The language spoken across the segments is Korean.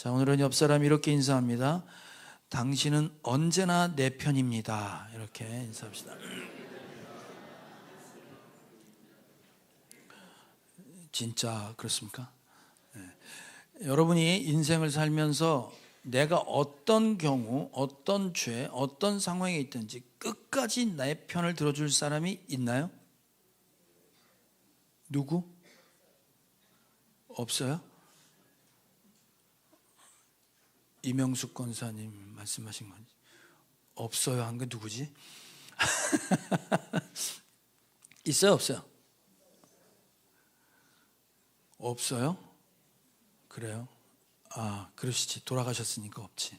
자, 오늘은 옆 사람 이렇게 인사합니다. 당신은 언제나 내 편입니다. 이렇게 인사합시다. 진짜 그렇습니까? 네. 여러분이 인생을 살면서 내가 어떤 경우, 어떤 죄, 어떤 상황에 있든지 끝까지 내 편을 들어줄 사람이 있나요? 누구? 없어요? 이명숙 권사님 말씀하신 건 없어요 한 게 누구지? 있어요 없어요? 없어요? 그래요? 아, 그러시지. 돌아가셨으니까 없지.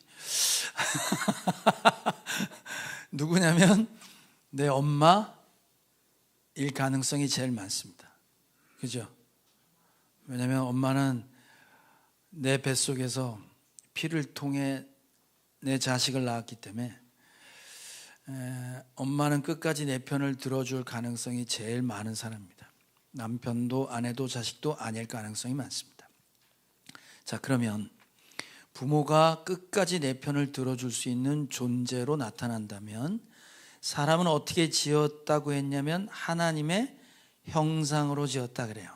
누구냐면 내 엄마일 가능성이 제일 많습니다. 그죠? 왜냐하면 엄마는 내 뱃속에서 피를 통해 내 자식을 낳았기 때문에 엄마는 끝까지 내 편을 들어줄 가능성이 제일 많은 사람입니다. 남편도 아내도 자식도 아닐 가능성이 많습니다. 자, 그러면 부모가 끝까지 내 편을 들어줄 수 있는 존재로 나타난다면 사람은 어떻게 지었다고 했냐면 하나님의 형상으로 지었다 그래요.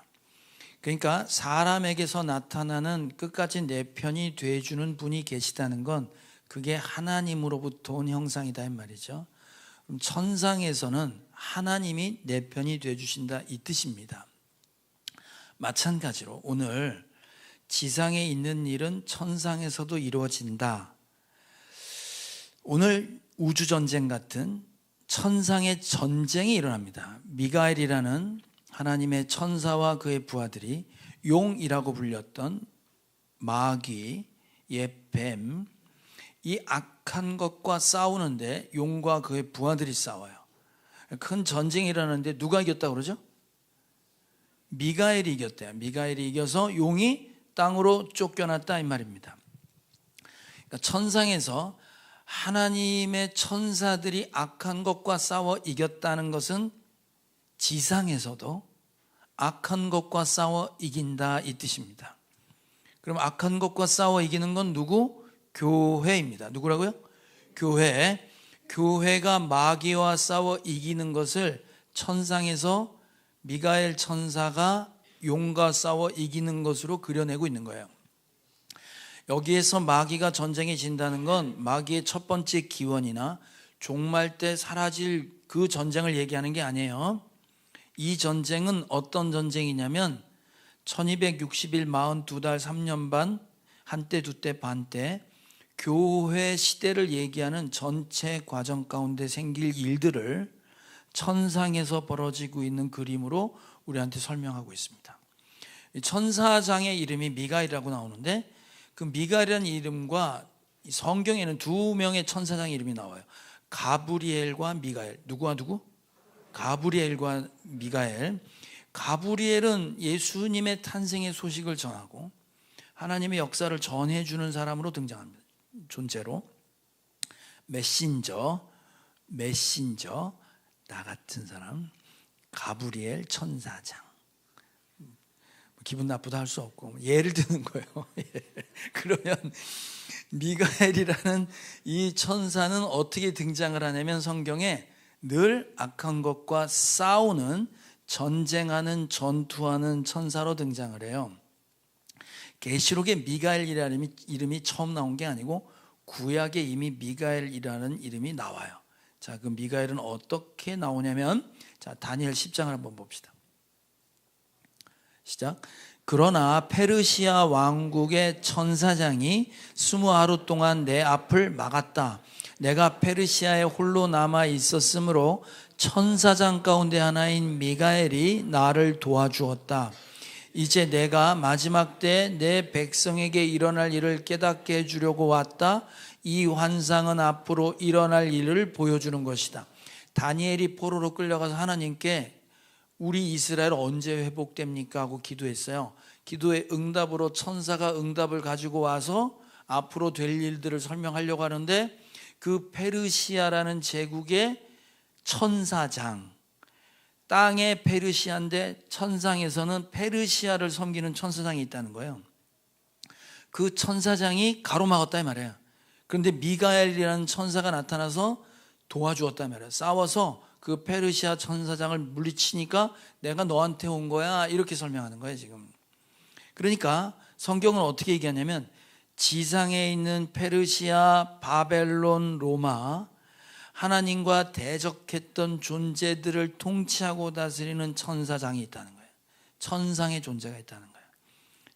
그러니까 사람에게서 나타나는 끝까지 내 편이 돼주는 분이 계시다는 건 그게 하나님으로부터 온 형상이다 이 말이죠. 그럼 천상에서는 하나님이 내 편이 돼주신다 이 뜻입니다. 마찬가지로 오늘 지상에 있는 일은 천상에서도 이루어진다. 오늘 우주전쟁 같은 천상의 전쟁이 일어납니다. 미가엘이라는 하나님의 천사와 그의 부하들이 용이라고 불렸던 마귀, 뱀, 이 악한 것과 싸우는데 용과 그의 부하들이 싸워요. 큰 전쟁이 일어나는데 누가 이겼다고 그러죠? 미가엘이 이겼대요. 미가엘이 이겨서 용이 땅으로 쫓겨났다 이 말입니다. 그러니까 천상에서 하나님의 천사들이 악한 것과 싸워 이겼다는 것은 지상에서도 악한 것과 싸워 이긴다 이 뜻입니다. 그럼 악한 것과 싸워 이기는 건 누구? 교회입니다. 누구라고요? 교회. 교회가 마귀와 싸워 이기는 것을 천상에서 미가엘 천사가 용과 싸워 이기는 것으로 그려내고 있는 거예요. 여기에서 마귀가 전쟁에 진다는 건 마귀의 첫 번째 기원이나 종말 때 사라질 그 전쟁을 얘기하는 게 아니에요. 이 전쟁은 어떤 전쟁이냐면 1260일 42달 3년 반 한때 두때 반때 교회 시대를 얘기하는 전체 과정 가운데 생길 일들을 천상에서 벌어지고 있는 그림으로 우리한테 설명하고 있습니다. 천사장의 이름이 미가엘이라고 나오는데 그 미가엘이라는 이름과 성경에는 두 명의 천사장 이름이 나와요. 가브리엘과 미가엘. 누구와 누구? 가브리엘과 미가엘. 가브리엘은 예수님의 탄생의 소식을 전하고 하나님의 역사를 전해주는 사람으로 등장합니다. 존재로 메신저 나 같은 사람 가브리엘 천사장. 기분 나쁘다 할 수 없고 예를 드는 거예요. 그러면 미가엘이라는 이 천사는 어떻게 등장을 하냐면 성경에 늘 악한 것과 싸우는 전쟁하는 전투하는 천사로 등장을 해요. 계시록에 미가엘이라는 이름이 처음 나온 게 아니고 구약에 이미 미가엘이라는 이름이 나와요. 자, 그 미가엘은 어떻게 나오냐면 자, 다니엘 10장을 한번 봅시다. 시작. 그러나 페르시아 왕국의 천사장이 20하루 동안 내 앞을 막았다. 내가 페르시아에 홀로 남아 있었으므로 천사장 가운데 하나인 미가엘이 나를 도와주었다. 이제 내가 마지막 때 내 백성에게 일어날 일을 깨닫게 해주려고 왔다. 이 환상은 앞으로 일어날 일을 보여주는 것이다. 다니엘이 포로로 끌려가서 하나님께 우리 이스라엘 언제 회복됩니까? 하고 기도했어요. 기도의 응답으로 천사가 응답을 가지고 와서 앞으로 될 일들을 설명하려고 하는데 그 페르시아라는 제국의 천사장, 땅의 페르시아인데 천상에서는 페르시아를 섬기는 천사장이 있다는 거예요. 그 천사장이 가로막았다 이 말이에요. 그런데 미가엘이라는 천사가 나타나서 도와주었다 이 말이에요. 싸워서 그 페르시아 천사장을 물리치니까 내가 너한테 온 거야, 이렇게 설명하는 거예요 지금. 그러니까 성경은 어떻게 얘기하냐면 지상에 있는 페르시아, 바벨론, 로마, 하나님과 대적했던 존재들을 통치하고 다스리는 천사장이 있다는 거예요. 천상의 존재가 있다는 거예요.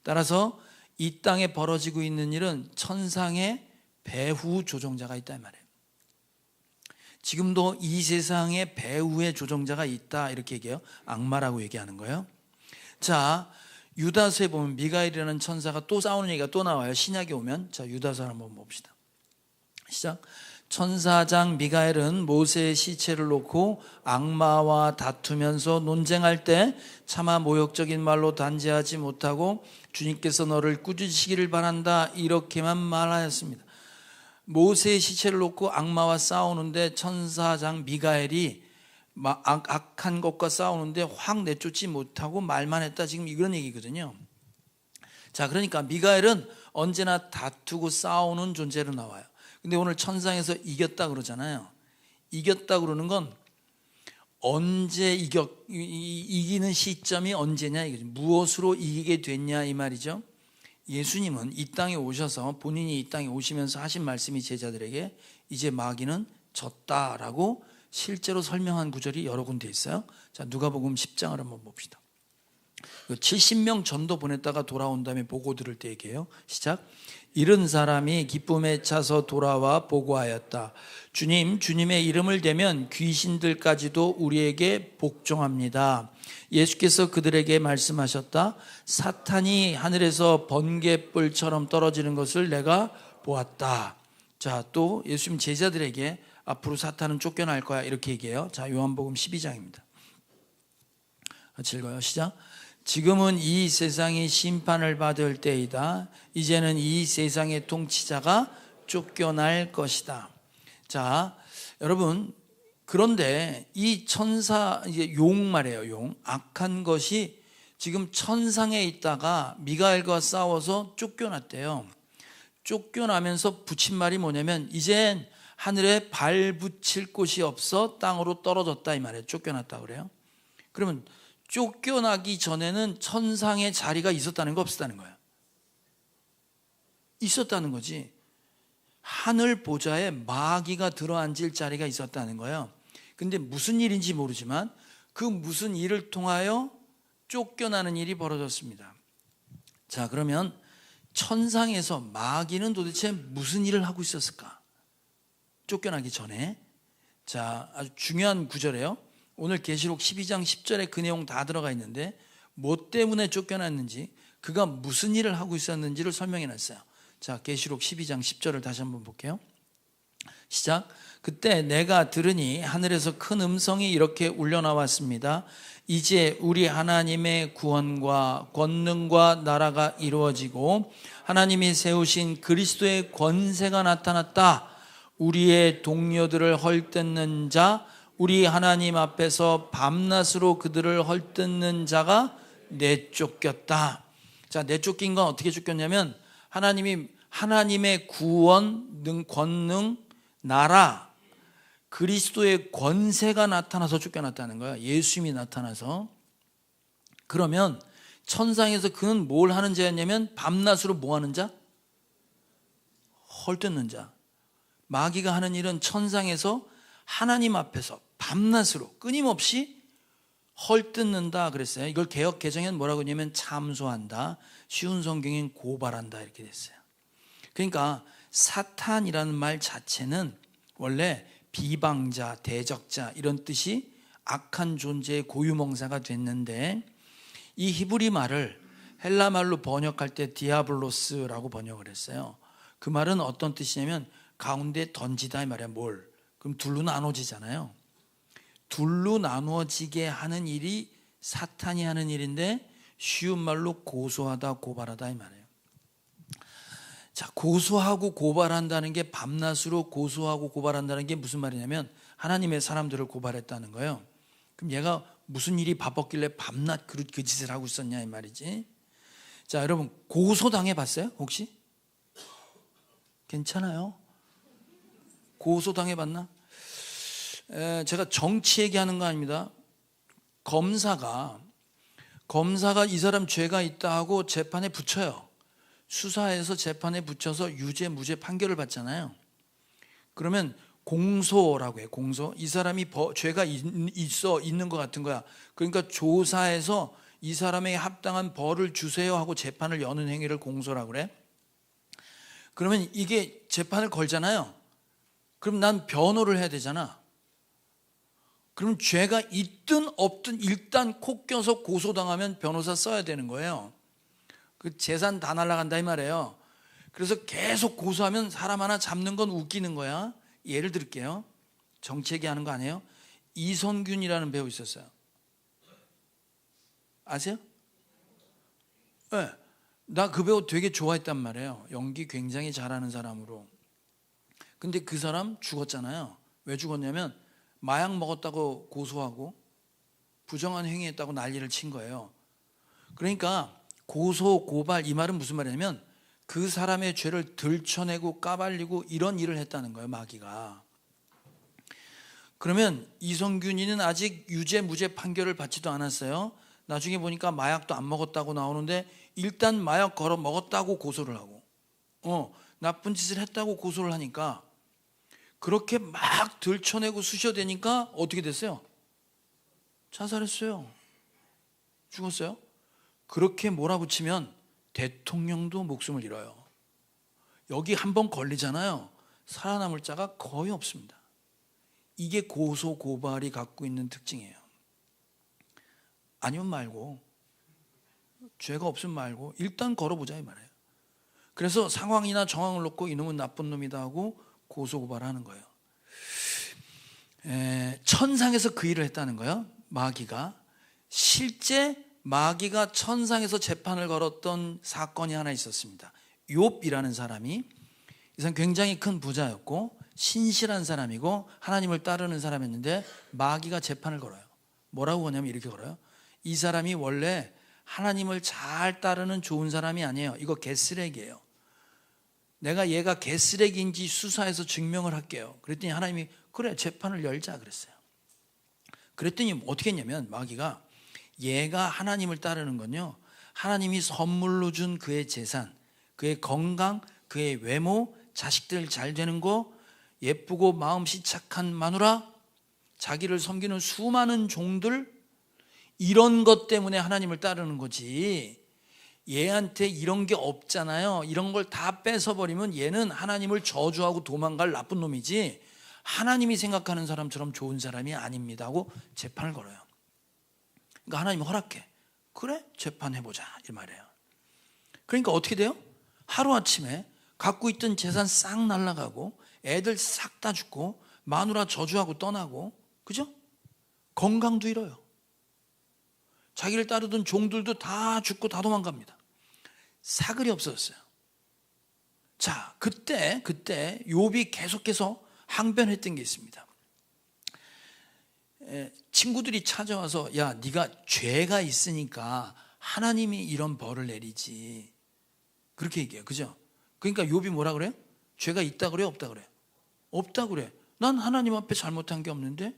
따라서 이 땅에 벌어지고 있는 일은 천상의 배후 조종자가 있다 이 말이에요. 지금도 이 세상에 배후의 조종자가 있다, 이렇게 얘기해요. 악마라고 얘기하는 거예요. 자, 유다서에 보면 미가엘이라는 천사가 또 싸우는 얘기가 또 나와요. 신약에 오면. 자, 유다서 한번 봅시다. 시작. 천사장 미가엘은 모세의 시체를 놓고 악마와 다투면서 논쟁할 때 차마 모욕적인 말로 단죄하지 못하고 주님께서 너를 꾸짖으시기를 바란다, 이렇게만 말하였습니다. 모세의 시체를 놓고 악마와 싸우는데 천사장 미가엘이 악한 것과 싸우는데 확 내쫓지 못하고 말만 했다, 지금 이런 얘기거든요. 자, 그러니까 미가엘은 언제나 다투고 싸우는 존재로 나와요. 근데 오늘 천상에서 이겼다 그러잖아요. 이겼다 그러는 건 언제 이기는 시점이 언제냐 이거죠. 무엇으로 이기게 됐냐 이 말이죠. 예수님은 이 땅에 오셔서 본인이 이 땅에 오시면서 하신 말씀이 제자들에게 이제 마귀는 졌다라고 실제로 설명한 구절이 여러 군데 있어요. 자, 누가복음 10장을 한번 봅시다. 70명 전도 보냈다가 돌아온 다음에 보고 들을 때 얘기해요. 시작. 이른 사람이 기쁨에 차서 돌아와 보고하였다. 주님, 주님의 이름을 대면 귀신들까지도 우리에게 복종합니다. 예수께서 그들에게 말씀하셨다. 사탄이 하늘에서 번갯불처럼 떨어지는 것을 내가 보았다. 자, 또 예수님 제자들에게 앞으로 사탄은 쫓겨날 거야, 이렇게 얘기해요. 자, 요한복음 12장입니다. 같이 읽어요. 시작. 지금은 이 세상이 심판을 받을 때이다. 이제는 이 세상의 통치자가 쫓겨날 것이다. 자, 여러분, 그런데 이 천사, 이제 용 말이에요. 용. 악한 것이 지금 천상에 있다가 미가엘과 싸워서 쫓겨났대요. 쫓겨나면서 붙인 말이 뭐냐면 이젠 하늘에 발 붙일 곳이 없어 땅으로 떨어졌다 이 말이에요. 쫓겨났다 그래요. 그러면 쫓겨나기 전에는 천상의 자리가 있었다는 거 없었다는 거예요? 있었다는 거지. 하늘 보좌에 마귀가 들어앉을 자리가 있었다는 거예요. 근데 무슨 일인지 모르지만 그 무슨 일을 통하여 쫓겨나는 일이 벌어졌습니다. 자, 그러면 천상에서 마귀는 도대체 무슨 일을 하고 있었을까? 쫓겨나기 전에. 자, 아주 중요한 구절이에요. 오늘 계시록 12장 10절에 그 내용 다 들어가 있는데 뭐 때문에 쫓겨났는지, 그가 무슨 일을 하고 있었는지를 설명해 놨어요. 자, 계시록 12장 10절을 다시 한번 볼게요. 시작. 그때 내가 들으니 하늘에서 큰 음성이 이렇게 울려나왔습니다. 이제 우리 하나님의 구원과 권능과 나라가 이루어지고 하나님이 세우신 그리스도의 권세가 나타났다. 우리의 동료들을 헐뜯는 자, 우리 하나님 앞에서 밤낮으로 그들을 헐뜯는 자가 내쫓겼다. 자, 내쫓긴 건 어떻게 쫓겼냐면 하나님의 구원, 권능, 나라, 그리스도의 권세가 나타나서 쫓겨났다는 거야. 예수님이 나타나서. 그러면 천상에서 그는 뭘 하는 자였냐면 밤낮으로 뭐 하는 자? 헐뜯는 자. 마귀가 하는 일은 천상에서 하나님 앞에서 밤낮으로 끊임없이 헐뜯는다 그랬어요. 이걸 개역 개정에는 뭐라고 하냐면 참소한다. 쉬운 성경엔 고발한다, 이렇게 됐어요. 그러니까 사탄이라는 말 자체는 원래 비방자, 대적자 이런 뜻이 악한 존재의 고유명사가 됐는데 이 히브리 말을 헬라 말로 번역할 때 디아블로스라고 번역을 했어요. 그 말은 어떤 뜻이냐면 가운데 던지다 이 말이야. 뭘? 그럼 둘로 나눠지잖아요. 둘로 나누어지게 하는 일이 사탄이 하는 일인데 쉬운 말로 고소하다, 고발하다 이 말이에요. 자, 고소하고 고발한다는 게 밤낮으로 고소하고 고발한다는 게 무슨 말이냐면 하나님의 사람들을 고발했다는 거예요. 그럼 얘가 무슨 일이 바빴길래 밤낮 그 짓을 하고 있었냐 이 말이지. 자, 여러분 고소당해 봤어요? 혹시? 괜찮아요? 고소당해봤나? 제가 정치 얘기하는 거 아닙니다. 검사가 이 사람 죄가 있다 하고 재판에 붙여요. 수사해서 재판에 붙여서 유죄 무죄 판결을 받잖아요. 그러면 공소라고 해요. 공소. 이 사람이 죄가 있는 것 같은 거야. 그러니까 조사해서 이 사람에게 합당한 벌을 주세요 하고 재판을 여는 행위를 공소라고 그래. 그러면 이게 재판을 걸잖아요. 그럼 난 변호를 해야 되잖아. 그럼 죄가 있든 없든 일단 코 껴서 고소당하면 변호사 써야 되는 거예요. 그 재산 다 날아간다 이 말이에요. 그래서 계속 고소하면 사람 하나 잡는 건 웃기는 거야. 예를 들게요. 정치 얘기하는 거 아니에요? 이선균이라는 배우 있었어요. 아세요? 네. 나 그 배우 되게 좋아했단 말이에요. 연기 굉장히 잘하는 사람으로. 근데 그 사람 죽었잖아요. 왜 죽었냐면 마약 먹었다고 고소하고 부정한 행위했다고 난리를 친 거예요. 그러니까 고소, 고발 이 말은 무슨 말이냐면 그 사람의 죄를 들춰내고 까발리고 이런 일을 했다는 거예요. 마귀가. 그러면 이성균이는 아직 유죄 무죄 판결을 받지도 않았어요. 나중에 보니까 마약도 안 먹었다고 나오는데 일단 마약 걸어 먹었다고 고소를 하고 나쁜 짓을 했다고 고소를 하니까 그렇게 막 들춰내고 쑤셔대니까 어떻게 됐어요? 자살했어요. 죽었어요. 그렇게 몰아붙이면 대통령도 목숨을 잃어요. 여기 한번 걸리잖아요. 살아남을 자가 거의 없습니다. 이게 고소 고발이 갖고 있는 특징이에요. 아니면 말고, 죄가 없으면 말고 일단 걸어보자 이 말이에요. 그래서 상황이나 정황을 놓고 이놈은 나쁜 놈이다 하고 고소 고발하는 거예요. 천상에서 그 일을 했다는 거예요. 마귀가. 실제 마귀가 천상에서 재판을 걸었던 사건이 하나 있었습니다. 욥이라는 사람이, 이 사람 굉장히 큰 부자였고 신실한 사람이고 하나님을 따르는 사람이었는데 마귀가 재판을 걸어요. 뭐라고 하냐면 이렇게 걸어요. 이 사람이 원래 하나님을 잘 따르는 좋은 사람이 아니에요. 이거 개쓰레기예요. 내가 얘가 개쓰레기인지 수사해서 증명을 할게요. 그랬더니 하나님이 그래 재판을 열자 그랬어요. 그랬더니 어떻게 했냐면 마귀가 얘가 하나님을 따르는 건요, 하나님이 선물로 준 그의 재산, 그의 건강, 그의 외모, 자식들 잘 되는 거, 예쁘고 마음씨 착한 마누라, 자기를 섬기는 수많은 종들, 이런 것 때문에 하나님을 따르는 거지. 얘한테 이런 게 없잖아요. 이런 걸 다 뺏어버리면 얘는 하나님을 저주하고 도망갈 나쁜 놈이지 하나님이 생각하는 사람처럼 좋은 사람이 아닙니다 하고 재판을 걸어요. 그러니까 하나님이 허락해. 그래? 재판해보자 이 말이에요. 그러니까 어떻게 돼요? 하루아침에 갖고 있던 재산 싹 날아가고 애들 싹 다 죽고 마누라 저주하고 떠나고, 그죠? 건강도 잃어요. 자기를 따르던 종들도 다 죽고 다 도망갑니다. 사글이 없어졌어요. 자, 그때 욥이 계속해서 항변했던 게 있습니다. 친구들이 찾아와서 야, 네가 죄가 있으니까 하나님이 이런 벌을 내리지, 그렇게 얘기해요. 그죠? 그러니까 욥이 뭐라 그래요? 죄가 있다 그래요? 없다 그래요? 없다 그래. 난 하나님 앞에 잘못한 게 없는데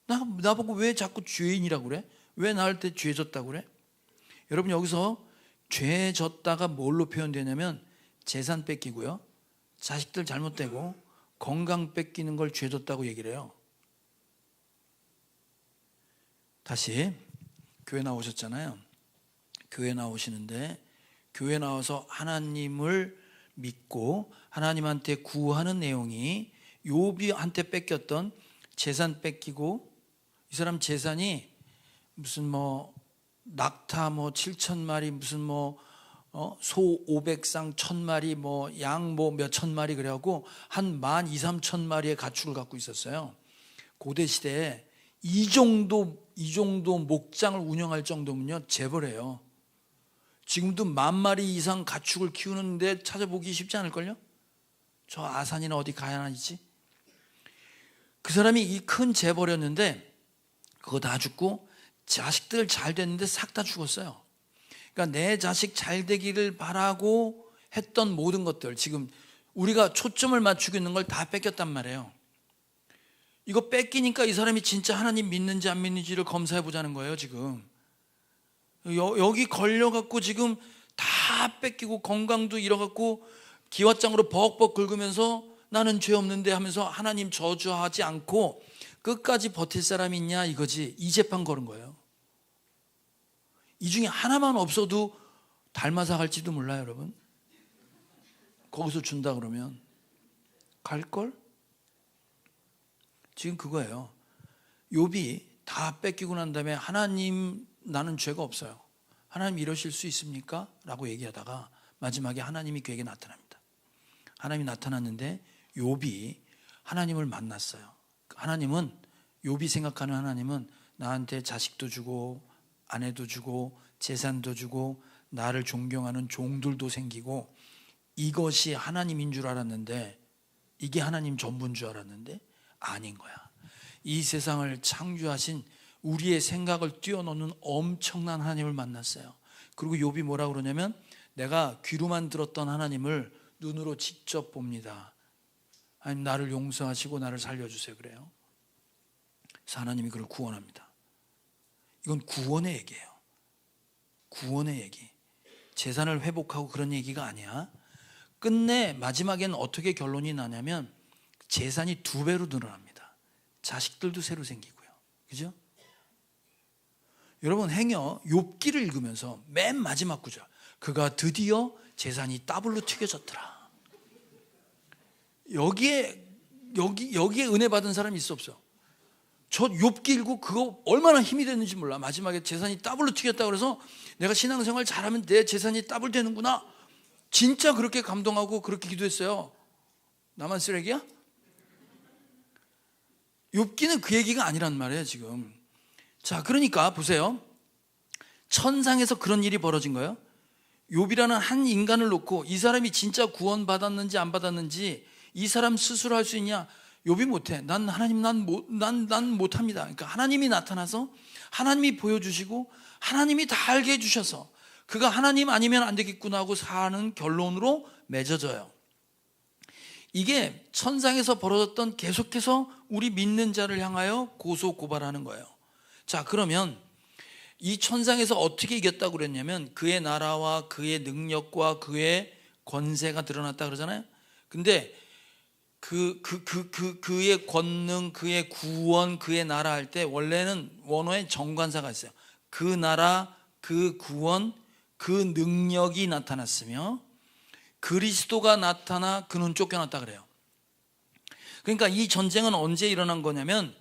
나보고 왜 자꾸 죄인이라고 그래? 왜 나한테 죄 졌다고 그래? 여러분, 여기서 죄 졌다가 뭘로 표현되냐면 재산 뺏기고요, 자식들 잘못되고 건강 뺏기는 걸 죄 졌다고 얘기를 해요. 다시 교회 나오셨잖아요. 교회 나오시는데 교회 나와서 하나님을 믿고 하나님한테 구하는 내용이 욥이한테 뺏겼던 재산 뺏기고, 이 사람 재산이 무슨 뭐 낙타 뭐 7,000마리, 무슨 뭐 소 500쌍 1,000마리, 뭐 양 뭐 몇천 마리, 그래갖고 한 12,000~13,000마리의 가축을 갖고 있었어요. 고대 시대에 이 정도 목장을 운영할 정도면요 재벌이에요. 지금도 10,000마리 이상 가축을 키우는데 찾아보기 쉽지 않을걸요? 저 아산이나 어디 가야 하지? 그 사람이 이 큰 재벌이었는데 그거 다 죽고 자식들 잘 됐는데 싹 다 죽었어요. 그러니까 내 자식 잘 되기를 바라고 했던 모든 것들, 지금 우리가 초점을 맞추고 있는 걸 다 뺏겼단 말이에요. 이거 뺏기니까 이 사람이 진짜 하나님 믿는지 안 믿는지를 검사해 보자는 거예요. 지금 여기 걸려갖고 지금 다 뺏기고 건강도 잃어갖고 기왓장으로 벅벅 긁으면서 나는 죄 없는데 하면서 하나님 저주하지 않고 끝까지 버틸 사람이 있냐 이거지. 이 재판 걸은 거예요. 이 중에 하나만 없어도 닮아서 갈지도 몰라요. 여러분, 거기서 준다 그러면 갈걸? 지금 그거예요. 욥이 다 뺏기고 난 다음에 하나님 나는 죄가 없어요, 하나님 이러실 수 있습니까? 라고 얘기하다가 마지막에 하나님이 그에게 나타납니다. 하나님이 나타났는데 욥이 하나님을 만났어요. 하나님은, 욥이 생각하는 하나님은 나한테 자식도 주고 아내도 주고 재산도 주고 나를 존경하는 종들도 생기고 이것이 하나님인 줄 알았는데, 이게 하나님 전부인 줄 알았는데 아닌 거야. 이 세상을 창조하신 우리의 생각을 뛰어넘는 엄청난 하나님을 만났어요. 그리고 욥이 뭐라고 그러냐면 내가 귀로만 들었던 하나님을 눈으로 직접 봅니다. 하나님 나를 용서하시고 나를 살려주세요 그래요. 그래서 하나님이 그를 구원합니다. 이건 구원의 얘기예요. 구원의 얘기. 재산을 회복하고 그런 얘기가 아니야. 끝내 마지막에는 어떻게 결론이 나냐면 재산이 2배로 늘어납니다. 자식들도 새로 생기고요. 그죠? 여러분 행여 욥기를 읽으면서 맨 마지막 구절, 그가 드디어 재산이 더블로 튀겨졌더라. 여기에 은혜 받은 사람이 있어 없어? 저 욥기 읽고 그거 얼마나 힘이 됐는지 몰라. 마지막에 재산이 더블로 튀겼다 그래서 내가 신앙생활 잘하면 내 재산이 더블 되는구나. 진짜 그렇게 감동하고 그렇게 기도했어요. 나만 쓰레기야? 욥기는 그 얘기가 아니란 말이에요 지금. 자, 그러니까 보세요. 천상에서 그런 일이 벌어진 거예요. 욥이라는 한 인간을 놓고 이 사람이 진짜 구원 받았는지 안 받았는지 이 사람 스스로 할 수 있냐? 욥이 못해. 난 하나님 난 못합니다. 그러니까 하나님이 나타나서 하나님이 보여주시고 하나님이 다 알게 해주셔서 그가 하나님 아니면 안 되겠구나 하고 사는 결론으로 맺어져요. 이게 천상에서 벌어졌던, 계속해서 우리 믿는 자를 향하여 고소 고발하는 거예요. 자, 그러면 이 천상에서 어떻게 이겼다고 그랬냐면 그의 나라와 그의 능력과 그의 권세가 드러났다 그러잖아요. 근데 그의 권능, 그의 구원, 그의 나라 할 때 원래는 원어에 정관사가 있어요. 그 나라, 그 구원, 그 능력이 나타났으며 그리스도가 나타나 그는 쫓겨났다 그래요. 그러니까 이 전쟁은 언제 일어난 거냐면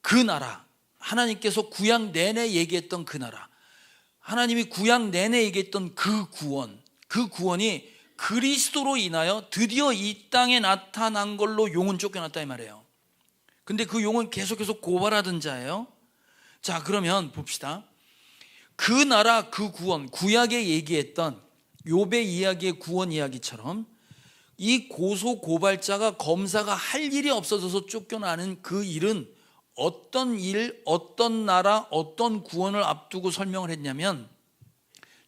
그 나라, 하나님께서 구약 내내 얘기했던 그 나라, 하나님이 구약 내내 얘기했던 그 구원이 그리스도로 인하여 드디어 이 땅에 나타난 걸로 용은 쫓겨났다 이 말이에요. 근데 그 용은 계속해서 고발하던 자예요. 자, 그러면 봅시다. 그 나라, 그 구원, 구약에 얘기했던 욥의 이야기의 구원 이야기처럼 이 고소 고발자가, 검사가 할 일이 없어져서 쫓겨나는 그 일은 어떤 일, 어떤 나라, 어떤 구원을 앞두고 설명을 했냐면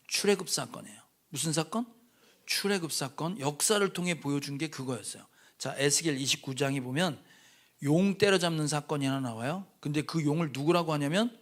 출애굽 사건이에요. 무슨 사건? 출애굽 사건. 역사를 통해 보여준 게 그거였어요. 자, 에스겔 29장에 보면 용 때려잡는 사건이 하나 나와요. 근데 그 용을 누구라고 하냐면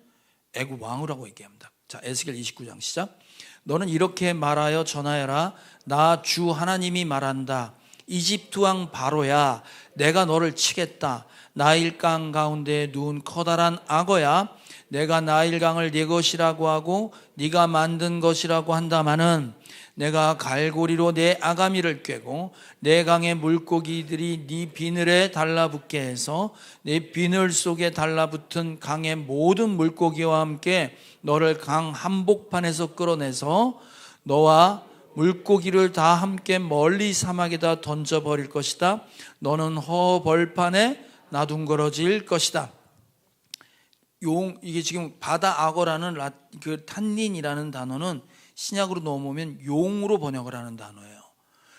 애굽 왕이라고 얘기합니다. 자, 에스겔 29장 시작. 너는 이렇게 말하여 전하여라. 나 주 하나님이 말한다. 이집트 왕 바로야, 내가 너를 치겠다. 나일강 가운데 누운 커다란 악어야, 내가 나일강을 네 것이라고 하고 네가 만든 것이라고 한다마는 내가 갈고리로 내 아가미를 꿰고 내 강의 물고기들이 네 비늘에 달라붙게 해서 내 비늘 속에 달라붙은 강의 모든 물고기와 함께 너를 강 한복판에서 끌어내서 너와 물고기를 다 함께 멀리 사막에다 던져버릴 것이다. 너는 허벌판에 나둥거러질 것이다. 이게 지금 바다 악어라는 그 탄닌이라는 단어는 신약으로 넘어오면 용으로 번역을 하는 단어예요.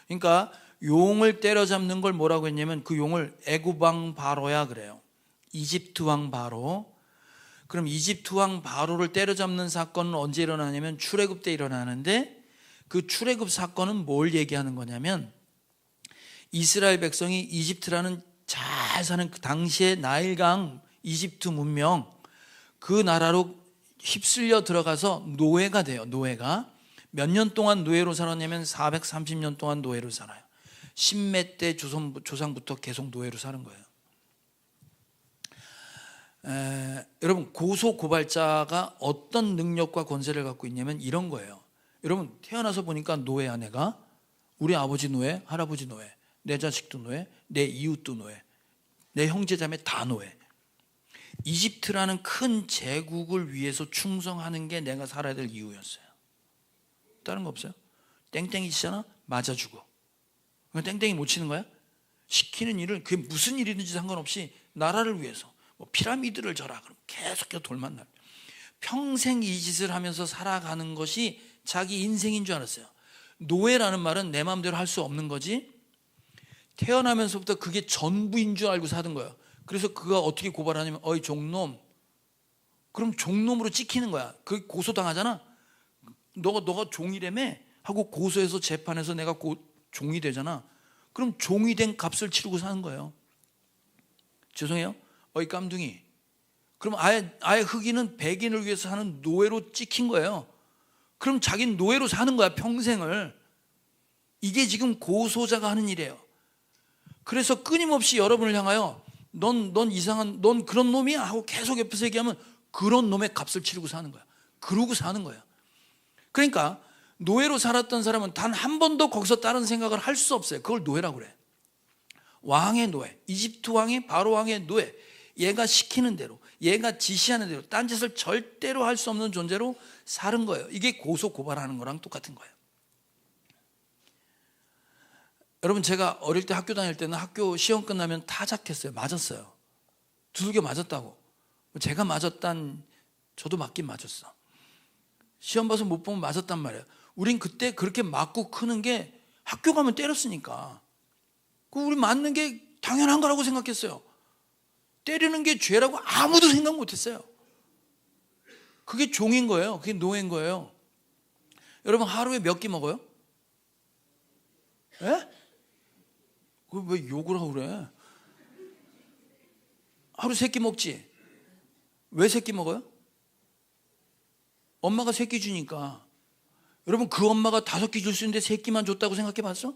그러니까 용을 때려잡는 걸 뭐라고 했냐면 그 용을 애굽 왕 바로야 그래요. 이집트 왕 바로. 그럼 이집트 왕 바로를 때려잡는 사건은 언제 일어나냐면 출애굽 때 일어나는데 그 출애굽 사건은 뭘 얘기하는 거냐면 이스라엘 백성이 이집트라는 잘 사는 그 당시의 나일강 이집트 문명, 그 나라로 휩쓸려 들어가서 노예가 돼요. 노예가 몇 년 동안 노예로 살았냐면 430년 동안 노예로 살아요. 십몇 대 조상부터 계속 노예로 사는 거예요. 여러분, 고소고발자가 어떤 능력과 권세를 갖고 있냐면 이런 거예요. 여러분, 태어나서 보니까 노예야. 내가 우리 아버지 노예, 할아버지 노예, 내 자식도 노예, 내 이웃도 노예, 내 형제자매 다 노예. 이집트라는 큰 제국을 위해서 충성하는 게 내가 살아야 될 이유였어요. 다른 거 없어요. 땡땡이 치잖아, 맞아 죽어. 땡땡이 못 치는 거야? 시키는 일을, 그게 무슨 일이든지 상관없이 나라를 위해서 뭐 피라미드를 져라 그럼 계속해서 돌만 나. 평생 이 짓을 하면서 살아가는 것이 자기 인생인 줄 알았어요. 노예라는 말은 내 마음대로 할 수 없는 거지, 태어나면서부터 그게 전부인 줄 알고 사는 거예요. 그래서 그가 어떻게 고발하냐면, 어이 종놈, 그럼 종놈으로 찍히는 거야. 그 고소당하잖아. 너가 종이라며 하고 고소해서 재판에서 내가 종이 되잖아. 그럼 종이 된 값을 치르고 사는 거예요. 죄송해요, 어이 깜둥이. 그럼 아예 흑인은 백인을 위해서 사는 노예로 찍힌 거예요. 그럼 자기는 노예로 사는 거야, 평생을. 이게 지금 고소자가 하는 일이에요. 그래서 끊임없이 여러분을 향하여 넌 이상한, 넌 그런 놈이야 하고 계속 옆에서 얘기하면 그런 놈의 값을 치르고 사는 거야. 그러고 사는 거야. 그러니까 노예로 살았던 사람은 단 한 번도 거기서 다른 생각을 할 수 없어요. 그걸 노예라고 그래. 왕의 노예, 이집트 왕의 바로 왕의 노예. 얘가 시키는 대로, 얘가 지시하는 대로 딴짓을 절대로 할 수 없는 존재로 사는 거예요. 이게 고소 고발하는 거랑 똑같은 거예요. 여러분, 제가 어릴 때 학교 다닐 때는 학교 시험 끝나면 타작했어요. 맞았어요. 두들겨 맞았다고. 제가 맞았단, 저도 맞긴 맞았어. 시험 봐서 못 보면 맞았단 말이에요. 우린 그때 그렇게 맞고 크는 게 학교 가면 때렸으니까 우리 맞는 게 당연한 거라고 생각했어요. 때리는 게 죄라고 아무도 생각 못했어요. 그게 종인 거예요. 그게 노예인 거예요. 여러분, 하루에 몇 끼 먹어요? 예? 왜 욕을 하고 그래? 하루 3끼 먹지? 왜 3끼 먹어요? 엄마가 3끼 주니까. 여러분, 그 엄마가 5끼 줄 수 있는데 3끼만 줬다고 생각해 봤어?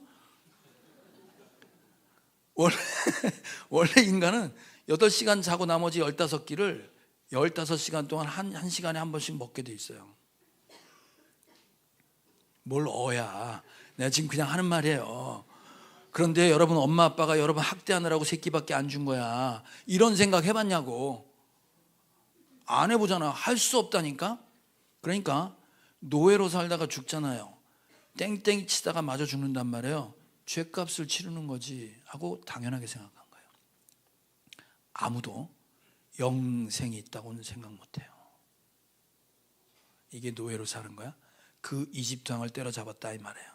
원래 인간은 8시간 자고 나머지 15끼를 15시간 동안 한 시간에 한 번씩 먹게 돼 있어요. 뭘 어야. 내가 지금 그냥 하는 말이에요. 그런데 여러분, 엄마 아빠가 여러분 학대하느라고 3끼밖에 안 준 거야. 이런 생각 해봤냐고. 안 해보잖아. 할 수 없다니까. 그러니까 노예로 살다가 죽잖아요. 땡땡이 치다가 맞아 죽는단 말이에요. 죄값을 치르는 거지 하고 당연하게 생각한 거예요. 아무도 영생이 있다고는 생각 못해요. 이게 노예로 사는 거야? 그 이집트 왕을 때려잡았다 이 말이에요.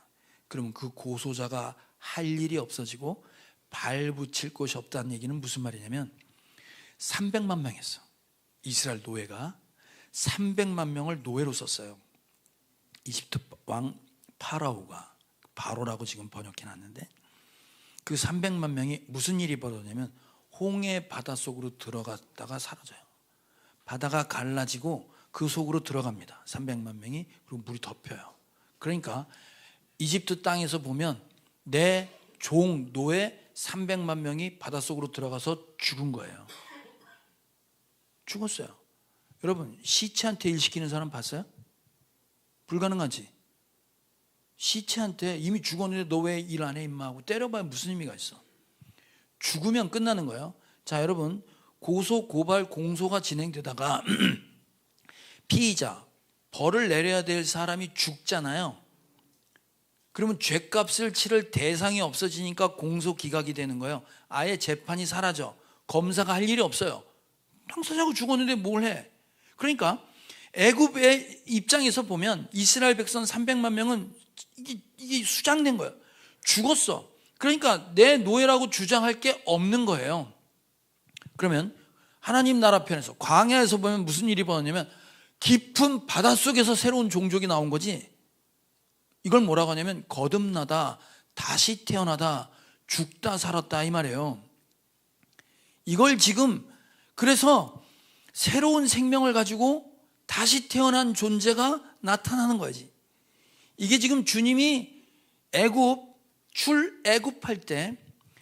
그러면 그 고소자가 할 일이 없어지고 발붙일 곳이 없다는 얘기는 무슨 말이냐면 300만 명이었어. 이스라엘 노예가 300만 명을 노예로 썼어요. 이집트 왕 파라오가, 바로라고 지금 번역해놨는데, 그 300만 명이 무슨 일이 벌어졌냐면 홍해 바다 속으로 들어갔다가 사라져요. 바다가 갈라지고 그 속으로 들어갑니다. 300만 명이. 그리고 물이 덮여요. 그러니까 이집트 땅에서 보면 내 종 노예 300만 명이 바닷속으로 들어가서 죽은 거예요. 죽었어요. 여러분, 시체한테 일 시키는 사람 봤어요? 불가능하지. 시체한테 이미 죽었는데 너 왜 일 안 해 임마 하고 때려봐야 무슨 의미가 있어. 죽으면 끝나는 거예요. 자, 여러분, 고소, 고발, 공소가 진행되다가 피의자, 벌을 내려야 될 사람이 죽잖아요. 그러면 죄값을 치를 대상이 없어지니까 공소 기각이 되는 거예요. 아예 재판이 사라져. 검사가 할 일이 없어요. 당사자가 죽었는데 뭘 해? 그러니까 애굽의 입장에서 보면 이스라엘 백성 300만 명은 이게 수장된 거예요. 죽었어. 그러니까 내 노예라고 주장할 게 없는 거예요. 그러면 하나님 나라 편에서 광야에서 보면 무슨 일이 벌어졌냐면 깊은 바닷속에서 새로운 종족이 나온 거지. 이걸 뭐라고 하냐면 거듭나다, 다시 태어나다, 죽다 살았다 이 말이에요. 이걸 지금 그래서 새로운 생명을 가지고 다시 태어난 존재가 나타나는 거지. 이게 지금 주님이 출애굽할 때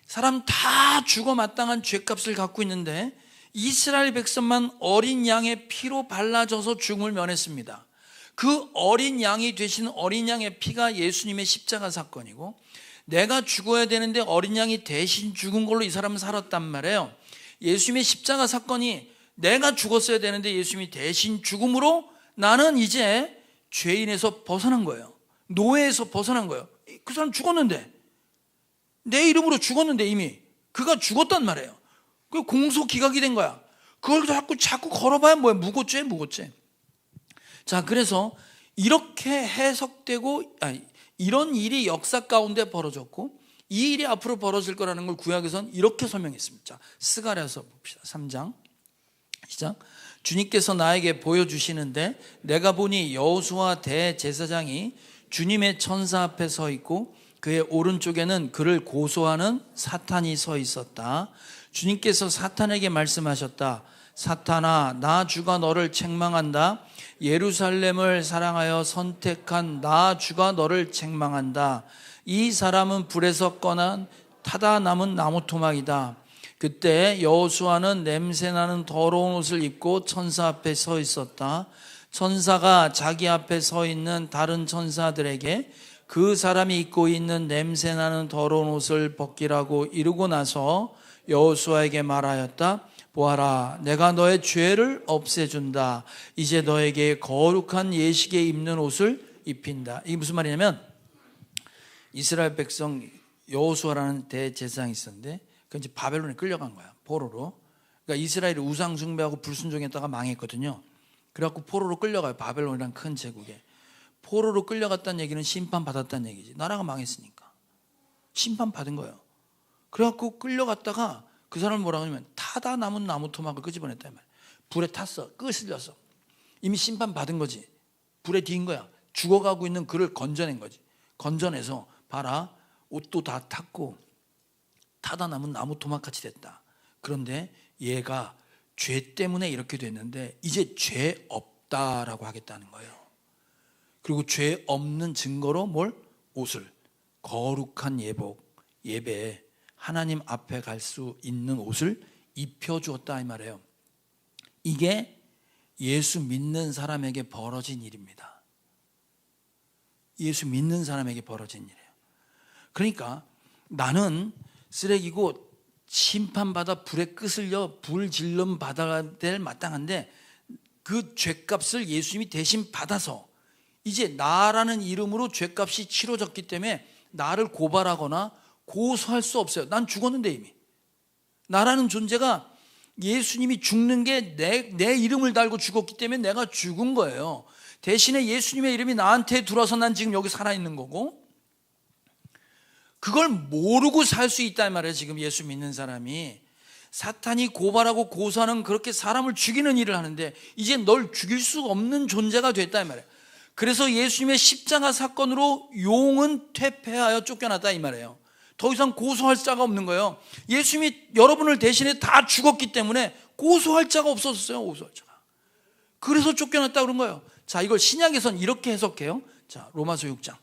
사람 다 죽어 마땅한 죄값을 갖고 있는데 이스라엘 백성만 어린 양의 피로 발라져서 죽음을 면했습니다. 그 어린 양이 되신 어린 양의 피가 예수님의 십자가 사건이고, 내가 죽어야 되는데 어린 양이 대신 죽은 걸로 이 사람은 살았단 말이에요. 예수님의 십자가 사건이 내가 죽었어야 되는데 예수님이 대신 죽음으로 나는 이제 죄인에서 벗어난 거예요. 노예에서 벗어난 거예요. 그 사람 죽었는데, 내 이름으로 죽었는데 이미 그가 죽었단 말이에요. 그 공소 기각이 된 거야. 그걸 자꾸 걸어봐야 뭐야? 무고죄. 자, 그래서 이렇게 해석되고, 이런 일이 역사 가운데 벌어졌고 이 일이 앞으로 벌어질 거라는 걸 구약에서는 이렇게 설명했습니다. 자, 스가랴서 봅시다. 3장 시작. 주님께서 나에게 보여주시는데 내가 보니 여호수아 대제사장이 주님의 천사 앞에 서 있고 그의 오른쪽에는 그를 고소하는 사탄이 서 있었다. 주님께서 사탄에게 말씀하셨다. 사탄아, 나 주가 너를 책망한다. 예루살렘을 사랑하여 선택한 나 주가 너를 책망한다. 이 사람은 불에서 꺼난 타다 남은 나무 토막이다. 그때 여호수아는 냄새나는 더러운 옷을 입고 천사 앞에 서 있었다. 천사가 자기 앞에 서 있는 다른 천사들에게 그 사람이 입고 있는 냄새나는 더러운 옷을 벗기라고 이르고 나서 여호수아에게 말하였다. 보아라, 내가 너의 죄를 없애준다. 이제 너에게 거룩한 예식에 입는 옷을 입힌다. 이게 무슨 말이냐면, 이스라엘 백성 여호수아라는 대제사장이 있었는데 그 이제 바벨론에 끌려간 거야, 포로로. 그러니까 이스라엘이 우상 숭배하고 불순종했다가 망했거든요. 그래갖고 포로로 끌려가요. 바벨론이라는 큰 제국에. 포로로 끌려갔다는 얘기는 심판받았다는 얘기지. 나라가 망했으니까 심판받은 거예요. 그래갖고 끌려갔다가 그 사람을 뭐라고 하냐면 타다 남은 나무 토막을 끄집어냈단 말이야. 불에 탔어. 끄슬렸어. 이미 심판받은 거지. 불에 뒤인 거야. 죽어가고 있는 그를 건져낸 거지. 건져내서 봐라, 옷도 다 탔고 타다 남은 나무 토막같이 됐다. 그런데 얘가 죄 때문에 이렇게 됐는데 이제 죄 없다라고 하겠다는 거예요. 그리고 죄 없는 증거로 뭘? 옷을, 거룩한 예배, 하나님 앞에 갈 수 있는 옷을 입혀주었다 이 말이에요. 이게 예수 믿는 사람에게 벌어진 일입니다. 예수 믿는 사람에게 벌어진 일이에요. 그러니까 나는 쓰레기고 심판받아 불에 끄슬려 불질름 받아야 될 마땅한데 그 죄값을 예수님이 대신 받아서 이제 나라는 이름으로 죄값이 치러졌기 때문에 나를 고발하거나 고소할 수 없어요. 난 죽었는데 이미. 나라는 존재가 예수님이 죽는 게 내 이름을 달고 죽었기 때문에 내가 죽은 거예요. 대신에 예수님의 이름이 나한테 들어와서 난 지금 여기 살아있는 거고, 그걸 모르고 살 수 있단 말이에요. 지금 예수 믿는 사람이 사탄이 고발하고 고소하는 그렇게 사람을 죽이는 일을 하는데 이제 널 죽일 수 없는 존재가 됐단 말이에요. 그래서 예수님의 십자가 사건으로 용은 퇴폐하여 쫓겨났다 이 말이에요. 더 이상 고소할 자가 없는 거예요. 예수님이 여러분을 대신에 다 죽었기 때문에 고소할 자가 없었어요. 고소할 자가. 그래서 쫓겨났다 그런 거예요. 자, 이걸 신약에서는 이렇게 해석해요. 자, 로마서 6장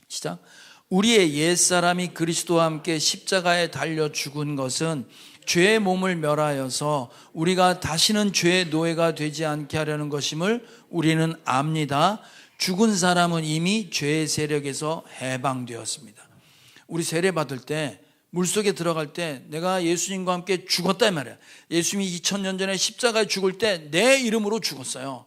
시작. 우리의 옛사람이 그리스도와 함께 십자가에 달려 죽은 것은 죄의 몸을 멸하여서 우리가 다시는 죄의 노예가 되지 않게 하려는 것임을 우리는 압니다. 죽은 사람은 이미 죄의 세력에서 해방되었습니다. 우리 세례 받을 때 물속에 들어갈 때 내가 예수님과 함께 죽었다 이 말이야. 예수님이 2000년 전에 십자가에 죽을 때 내 이름으로 죽었어요.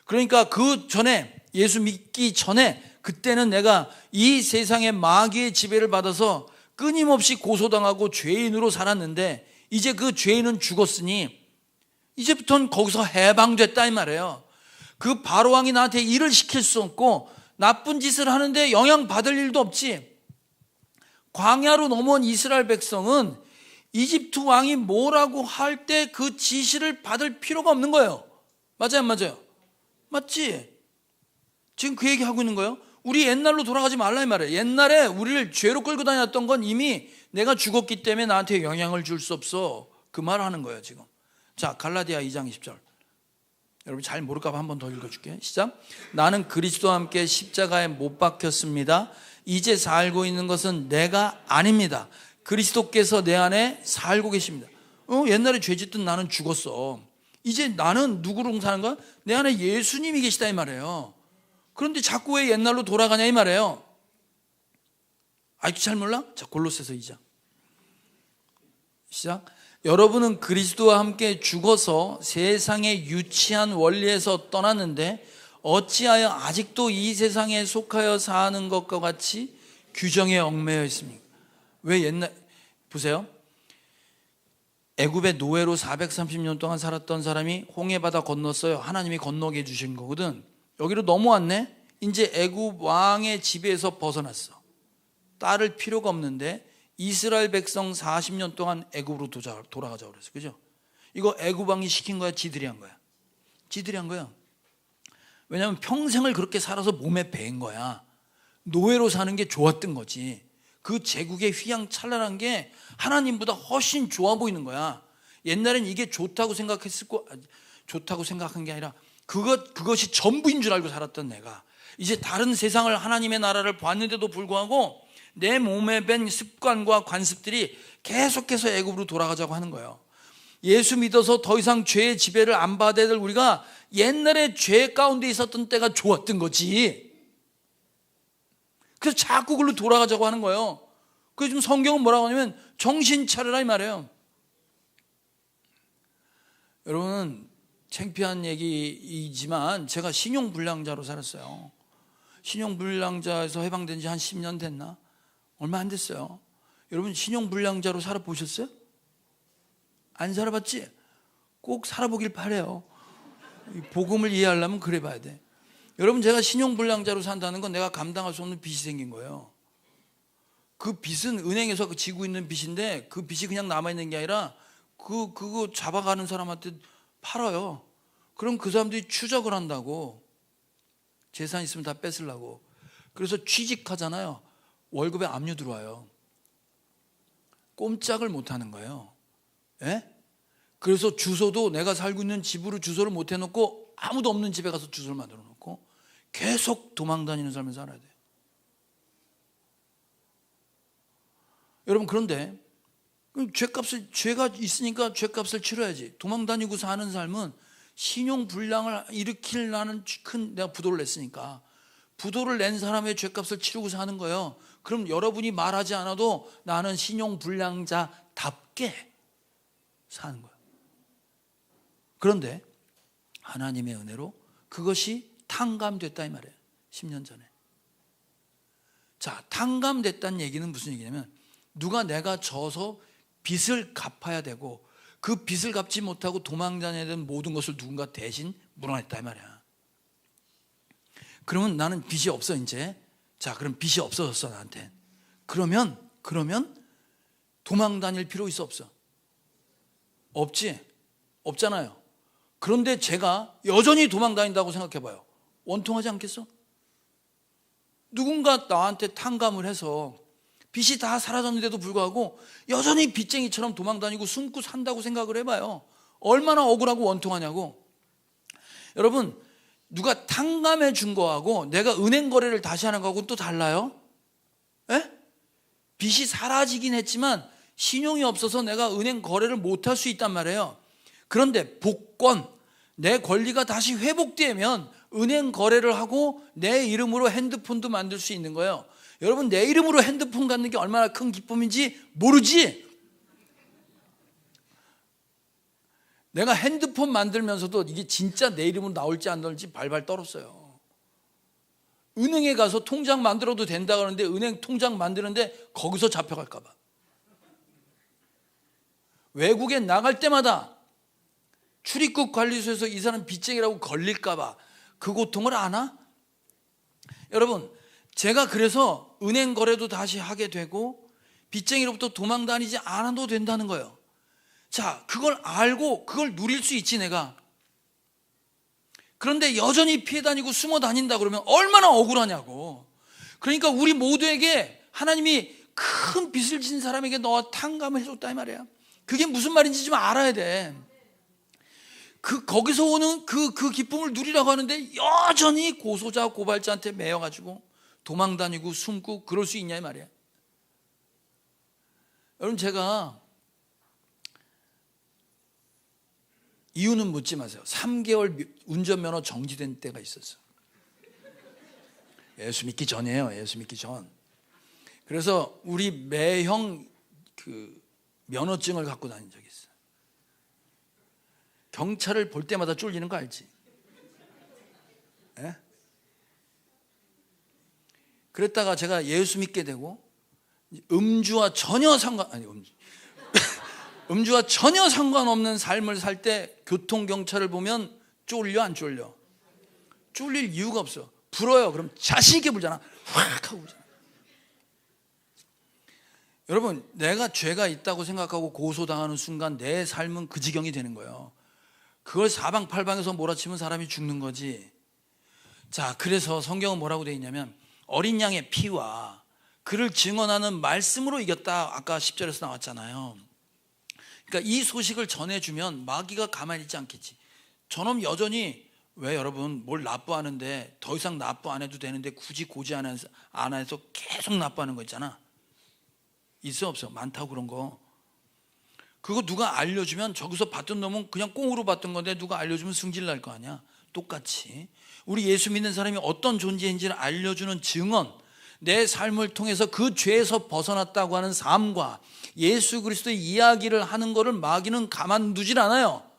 그러니까 그 전에, 예수 믿기 전에 그때는 내가 이 세상의 마귀의 지배를 받아서 끊임없이 고소당하고 죄인으로 살았는데 이제 그 죄인은 죽었으니 이제부터는 거기서 해방됐다 이 말이에요. 그 바로왕이 나한테 일을 시킬 수 없고 나쁜 짓을 하는데 영향받을 일도 없지. 광야로 넘어온 이스라엘 백성은 이집트 왕이 뭐라고 할 때 그 지시를 받을 필요가 없는 거예요. 맞아요, 안 맞아요? 맞지? 지금 그 얘기하고 있는 거예요. 우리 옛날로 돌아가지 말라 이 말이에요. 옛날에 우리를 죄로 끌고 다녔던 건 이미 내가 죽었기 때문에 나한테 영향을 줄 수 없어. 그 말을 하는 거예요 지금. 자, 갈라디아 2장 20절. 여러분 잘 모를까 봐 한 번 더 읽어줄게요. 시작. 나는 그리스도와 함께 십자가에 못 박혔습니다. 이제 살고 있는 것은 내가 아닙니다. 그리스도께서 내 안에 살고 계십니다. 옛날에 죄 짓던 나는 죽었어. 이제 나는 누구로 사는 거야? 내 안에 예수님이 계시다 이 말이에요. 그런데 자꾸 왜 옛날로 돌아가냐 이 말이에요. 아직도 잘 몰라? 자, 골로새서 2장 시작. 여러분은 그리스도와 함께 죽어서 세상의 유치한 원리에서 떠났는데 어찌하여 아직도 이 세상에 속하여 사는 것과 같이 규정에 얽매여 있습니까? 왜 옛날 보세요. 애굽의 노예로 430년 동안 살았던 사람이 홍해바다 건넜어요. 하나님이 건너게 해주신 거거든. 여기로 넘어왔네. 이제 애굽 왕의 지배에서 벗어났어. 따를 필요가 없는데 이스라엘 백성 40년 동안 애굽으로 돌아가자고 그랬어. 그죠? 이거 애굽 왕이 시킨 거야? 지들이 한 거야? 지들이 한 거야. 왜냐하면 평생을 그렇게 살아서 몸에 배인 거야. 노예로 사는 게 좋았던 거지. 그 제국의 휘황찬란한 게 하나님보다 훨씬 좋아 보이는 거야. 옛날엔 이게 좋다고 좋다고 생각한 게 아니라 그것이 전부인 줄 알고 살았던 내가 이제 다른 세상을 하나님의 나라를 봤는데도 불구하고 내 몸에 밴 습관과 관습들이 계속해서 애굽으로 돌아가자고 하는 거예요. 예수 믿어서 더 이상 죄의 지배를 안 받아야 될 우리가 옛날에 죄 가운데 있었던 때가 좋았던 거지. 그래서 자꾸 그걸로 돌아가자고 하는 거예요. 그래서 지금 성경은 뭐라고 하냐면 정신 차려라 이 말이에요. 여러분은 창피한 얘기이지만 제가 신용불량자로 살았어요. 신용불량자에서 해방된 지 한 10년 됐나? 얼마 안 됐어요. 여러분 신용불량자로 살아보셨어요? 안 살아봤지? 꼭 살아보길 바래요. 복음을 이해하려면 그래 봐야 돼. 여러분 제가 신용불량자로 산다는 건 내가 감당할 수 없는 빚이 생긴 거예요. 그 빚은 은행에서 지고 있는 빚인데 그 빚이 그냥 남아있는 게 아니라 그거 잡아가는 사람한테 팔아요. 그럼 그 사람들이 추적을 한다고. 재산 있으면 다 뺏으려고. 그래서 취직하잖아요. 월급에 압류 들어와요. 꼼짝을 못 하는 거예요. 예? 그래서 주소도 내가 살고 있는 집으로 주소를 못 해놓고 아무도 없는 집에 가서 주소를 만들어 놓고 계속 도망 다니는 삶을 살아야 돼요. 여러분 그런데 죄가 있으니까 죄값을 치러야지. 도망 다니고 사는 삶은 신용불량을 일으키려는 큰 내가 부도를 냈으니까 부도를 낸 사람의 죄값을 치르고 사는 거예요. 그럼 여러분이 말하지 않아도 나는 신용불량자답게 사는 거예요. 그런데 하나님의 은혜로 그것이 탕감됐다 이 말이에요. 10년 전에. 자, 탕감됐다는 얘기는 무슨 얘기냐면 누가 내가 져서 빚을 갚아야 되고 그 빚을 갚지 못하고 도망다녀야 되는 모든 것을 누군가 대신 물어냈다 이 말이야. 그러면 나는 빚이 없어 이제. 자, 그럼 빚이 없어졌어 나한테. 그러면 도망다닐 필요 있어 없어? 없지? 없잖아요. 그런데 제가 여전히 도망다닌다고 생각해봐요. 원통하지 않겠어? 누군가 나한테 탕감을 해서 빚이 다 사라졌는데도 불구하고 여전히 빚쟁이처럼 도망다니고 숨고 산다고 생각을 해봐요. 얼마나 억울하고 원통하냐고. 여러분 누가 탕감해 준 거하고 내가 은행 거래를 다시 하는 거하고는 또 달라요. 에? 빚이 사라지긴 했지만 신용이 없어서 내가 은행 거래를 못할 수 있단 말이에요. 그런데 복권, 내 권리가 다시 회복되면 은행 거래를 하고 내 이름으로 핸드폰도 만들 수 있는 거예요. 여러분 내 이름으로 핸드폰 갖는 게 얼마나 큰 기쁨인지 모르지? 내가 핸드폰 만들면서도 이게 진짜 내 이름으로 나올지 안 나올지 발발 떨었어요. 은행에 가서 통장 만들어도 된다 그러는데 은행 통장 만드는데 거기서 잡혀갈까 봐. 외국에 나갈 때마다 출입국 관리소에서 이 사람 빚쟁이라고 걸릴까 봐 그 고통을 아나? 여러분 제가 그래서 은행 거래도 다시 하게 되고 빚쟁이로부터 도망 다니지 않아도 된다는 거예요. 자, 그걸 알고 그걸 누릴 수 있지 내가. 그런데 여전히 피해 다니고 숨어 다닌다 그러면 얼마나 억울하냐고. 그러니까 우리 모두에게 하나님이 큰 빚을 진 사람에게 너와 탕감을 해줬다 이 말이야. 그게 무슨 말인지 좀 알아야 돼. 거기서 오는 그 기쁨을 누리라고 하는데 여전히 고소자 고발자한테 매여가지고 도망 다니고 숨고 그럴 수 있냐 이 말이야. 여러분, 제가 이유는 묻지 마세요. 3개월 운전면허 정지된 때가 있었어. 예수 믿기 전이에요. 예수 믿기 전. 그래서 우리 매형 면허증을 갖고 다닌 적이 있어요. 경찰을 볼 때마다 쫄리는 거 알지? 예? 그랬다가 제가 예수 믿게 되고 음주와 전혀 음주와 전혀 상관없는 삶을 살 때 교통경찰을 보면 쫄려 안 쫄려? 쫄릴 이유가 없어. 불어요. 그럼 자신 있게 불잖아. 확 하고 불잖아. 여러분, 내가 죄가 있다고 생각하고 고소당하는 순간 내 삶은 그 지경이 되는 거예요. 그걸 사방팔방에서 몰아치면 사람이 죽는 거지. 자, 그래서 성경은 뭐라고 되어 있냐면 어린 양의 피와 그를 증언하는 말씀으로 이겼다. 아까 10절에서 나왔잖아요. 그러니까 이 소식을 전해주면 마귀가 가만히 있지 않겠지. 저놈 여전히, 왜 여러분 뭘 납부하는데 더 이상 납부 안 해도 되는데 굳이 고지 안 해서 계속 납부하는 거 있잖아. 있어 없어? 많다고 그런 거. 그거 누가 알려주면 저기서 받던 놈은 그냥 꽁으로 받던 건데 누가 알려주면 승질 날 거 아니야. 똑같이 우리 예수 믿는 사람이 어떤 존재인지를 알려주는 증언, 내 삶을 통해서 그 죄에서 벗어났다고 하는 삶과 예수 그리스도의 이야기를 하는 것을 마귀는 가만두질 않아요.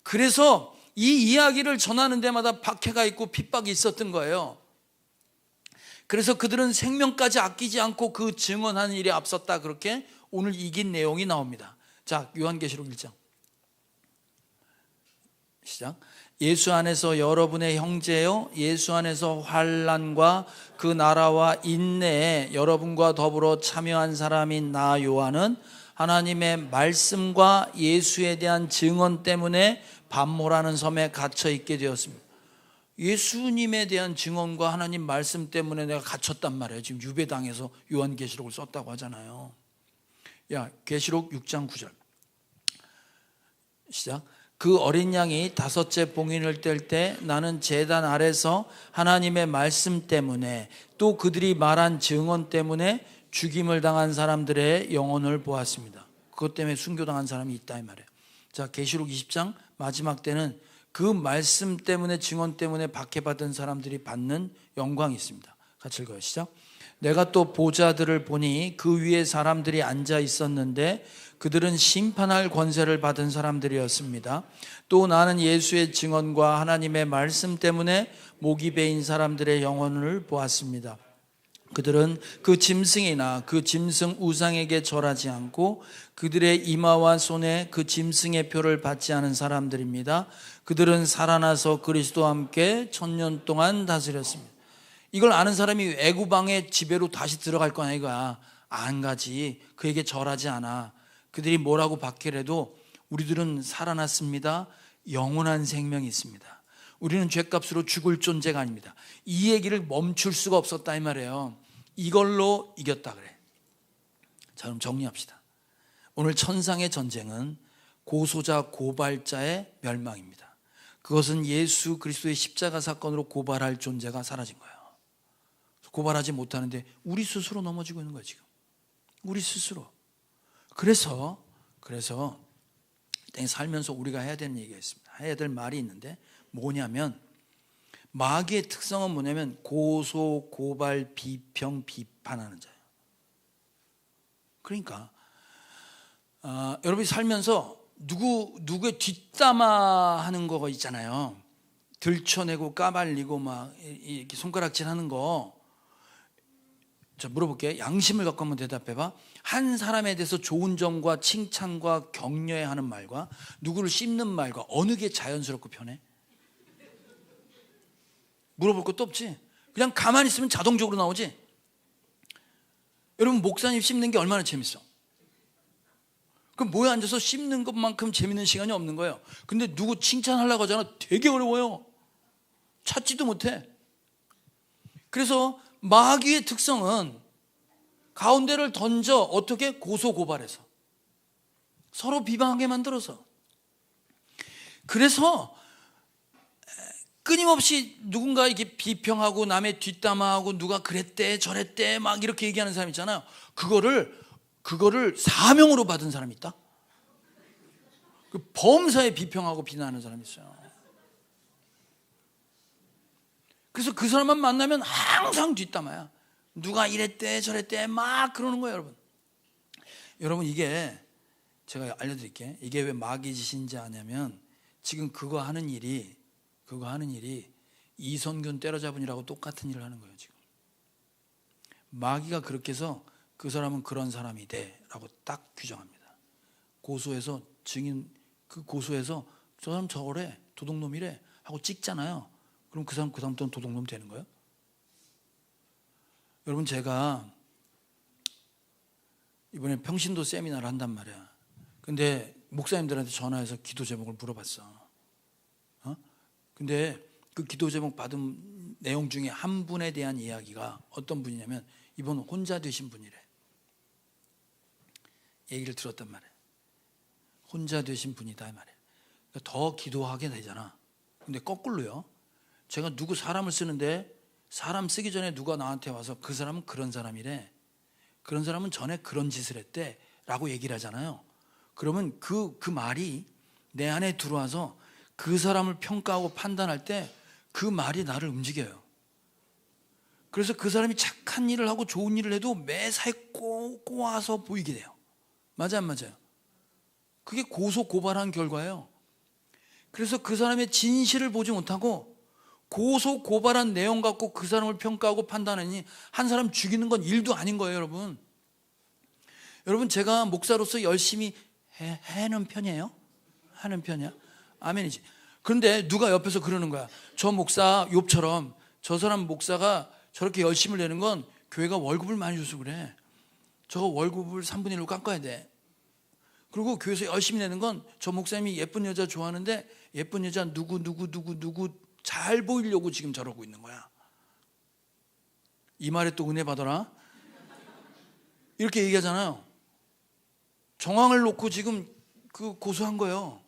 그래서 이 이야기를 전하는 데마다 박해가 있고 핍박이 있었던 거예요. 그래서 그들은 생명까지 아끼지 않고 그 증언하는 일에 앞섰다. 그렇게 오늘 이긴 내용이 나옵니다. 자, 요한계시록 1장 시작. 예수 안에서 여러분의 형제요, 예수 안에서 환난과 그 나라와 인내에 여러분과 더불어 참여한 사람인 나 요한은 하나님의 말씀과 예수에 대한 증언 때문에 반모라는 섬에 갇혀 있게 되었습니다. 예수님에 대한 증언과 하나님 말씀 때문에 내가 갇혔단 말이에요. 지금 유배당해서 요한계시록을 썼다고 하잖아요. 야, 계시록 6장 9절 시작. 그 어린 양이 5째 봉인을 뗄 때 나는 제단 아래서 하나님의 말씀 때문에 또 그들이 말한 증언 때문에 죽임을 당한 사람들의 영혼을 보았습니다. 그것 때문에 순교당한 사람이 있다 이 말이에요. 자, 계시록 20장 마지막 때는 그 말씀 때문에, 증언 때문에 박해받은 사람들이 받는 영광이 있습니다. 같이 읽어요. 시작. 내가 또 보좌들을 보니 그 위에 사람들이 앉아 있었는데 그들은 심판할 권세를 받은 사람들이었습니다. 또 나는 예수의 증언과 하나님의 말씀 때문에 목이 베인 사람들의 영혼을 보았습니다. 그들은 그 짐승이나 그 짐승 우상에게 절하지 않고 그들의 이마와 손에 그 짐승의 표를 받지 않은 사람들입니다. 그들은 살아나서 그리스도와 함께 1000년 동안 다스렸습니다. 이걸 아는 사람이 애구방의 지배로 다시 들어갈 거냐 이거야. 안 가지. 그에게 절하지 않아. 그들이 뭐라고 박해를 해도 우리들은 살아났습니다. 영원한 생명이 있습니다. 우리는 죗값으로 죽을 존재가 아닙니다. 이 얘기를 멈출 수가 없었다 이 말이에요. 이걸로 이겼다 그래. 자, 그럼 정리합시다. 오늘 천상의 전쟁은 고소자 고발자의 멸망입니다. 그것은 예수 그리스도의 십자가 사건으로 고발할 존재가 사라진 거예요. 고발하지 못하는데 우리 스스로 넘어지고 있는 거예요 지금. 우리 스스로. 그래서 살면서 우리가 해야 되는 얘기가 있습니다. 해야 될 말이 있는데 뭐냐면, 마귀의 특성은 뭐냐면 고소, 고발, 비평, 비판하는 자예요. 그러니까 여러분이 살면서 누구의 뒷담화하는 거 있잖아요. 들춰내고 까발리고 막 이렇게 손가락질하는 거. 자, 물어볼게요. 양심을 갖고 한번 대답해봐. 한 사람에 대해서 좋은 점과 칭찬과 격려하는 말과 누구를 씹는 말과 어느 게 자연스럽고 편해? 물어볼 것도 없지. 그냥 가만히 있으면 자동적으로 나오지. 여러분, 목사님 씹는 게 얼마나 재밌어. 그럼 모여 앉아서 씹는 것만큼 재밌는 시간이 없는 거예요. 근데 누구 칭찬하려고 하잖아. 되게 어려워요. 찾지도 못해. 그래서 마귀의 특성은 가운데를 던져 어떻게 고소고발해서 서로 비방하게 만들어서, 그래서 끊임없이 누군가 이렇게 비평하고 남의 뒷담화하고 누가 그랬대 저랬대 막 이렇게 얘기하는 사람 있잖아요. 그거를 사명으로 받은 사람이 있다. 그 범사에 비평하고 비난하는 사람이 있어요. 그래서 그 사람만 만나면 항상 뒷담화야. 누가 이랬대 저랬대 막 그러는 거예요. 여러분 이게 제가 알려드릴게요. 이게 왜 마귀 짓인지 아냐면 지금 그거 하는 일이 이선균 때려잡은 일하고 똑같은 일을 하는 거예요. 지금 마귀가 그렇게 해서 그 사람은 그런 사람이 돼 라고 딱 규정합니다. 고소해서 증인 고소해서 저 사람 저래 도둑놈이래 하고 찍잖아요. 그럼 그 사람 그다음부터는 도둑놈 되는 거예요? 여러분 제가 이번에 평신도 세미나를 한단 말이야. 근데 목사님들한테 전화해서 기도 제목을 물어봤어. 근데 그 기도 제목 받은 내용 중에 한 분에 대한 이야기가 어떤 분이냐면 이분 혼자 되신 분이래. 얘기를 들었단 말이야. 혼자 되신 분이다 말이야. 그러니까 더 기도하게 되잖아. 근데 거꾸로요. 제가 누구 사람을 쓰는데 사람 쓰기 전에 누가 나한테 와서 그 사람은 그런 사람이래, 그런 사람은 전에 그런 짓을 했대 라고 얘기를 하잖아요. 그러면 그 말이 내 안에 들어와서 그 사람을 평가하고 판단할 때 그 말이 나를 움직여요. 그래서 그 사람이 착한 일을 하고 좋은 일을 해도 매사에 꼬아서 보이게 돼요. 맞아 안 맞아요? 그게 고소고발한 결과예요. 그래서 그 사람의 진실을 보지 못하고 고소고발한 내용 갖고 그 사람을 평가하고 판단하니 한 사람 죽이는 건 일도 아닌 거예요. 여러분 제가 목사로서 열심히 하는 편이에요? 하는 편이야? 아멘이지. 그런데 누가 옆에서 그러는 거야. 저 목사 욥처럼 저 사람 목사가 저렇게 열심을 내는 건 교회가 월급을 많이 줘서 그래. 저거 월급을 3분의 1로 깎아야 돼. 그리고 교회에서 열심히 내는 건 저 목사님이 예쁜 여자 좋아하는데 예쁜 여자 누구 잘 보이려고 지금 저러고 있는 거야. 이 말에 또 은혜 받아라. 이렇게 얘기하잖아요. 정황을 놓고 지금 고소한 거예요.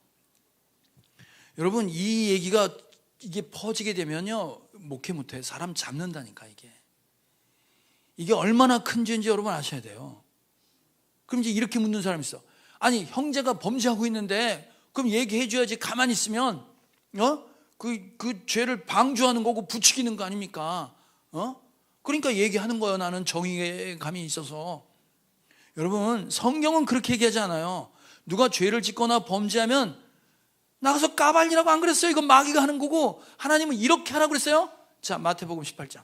여러분 이 얘기가 이게 퍼지게 되면요 목회 못해. 사람 잡는다니까. 이게 얼마나 큰 죄인지 여러분 아셔야 돼요. 그럼 이제 이렇게 묻는 사람이 있어. 아니 형제가 범죄하고 있는데 그럼 얘기해 줘야지. 가만히 있으면 그 죄를 방조하는 거고 부추기는 거 아닙니까? 그러니까 얘기하는 거예요. 나는 정의의 감이 있어서. 여러분 성경은 그렇게 얘기하지 않아요. 누가 죄를 짓거나 범죄하면 나가서 까발리라고 안 그랬어요? 이건 마귀가 하는 거고 하나님은 이렇게 하라고 그랬어요? 자 마태복음 18장